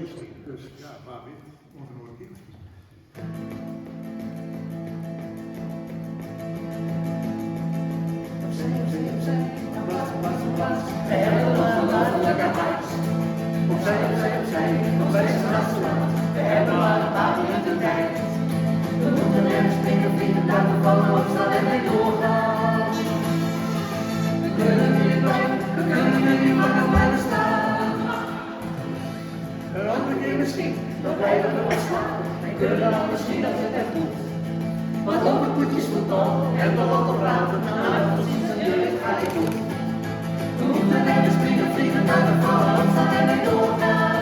misschien. Dus ja, waar weet, wordt er nog een keer misschien. We hebben nog een landelijke huis. Opzij, nog steeds een restaurant. We hebben maar een paar minuten tijd. We moeten rennen, springen, vliegen, duiken, vallen, opstaan en weer doorgaan. We kunnen niet blijven, we kunnen niet langer blijven staan. Een andere keer misschien, dan blijven we wat staan. En kunnen dan misschien dat het echt moet. Maar op de poetjes voetbal en we lopen praten, nou precies en jullie ga ik doen. We moeten rennen, springen, vliegen, duiken, vallen, opstaan en weer doorgaan.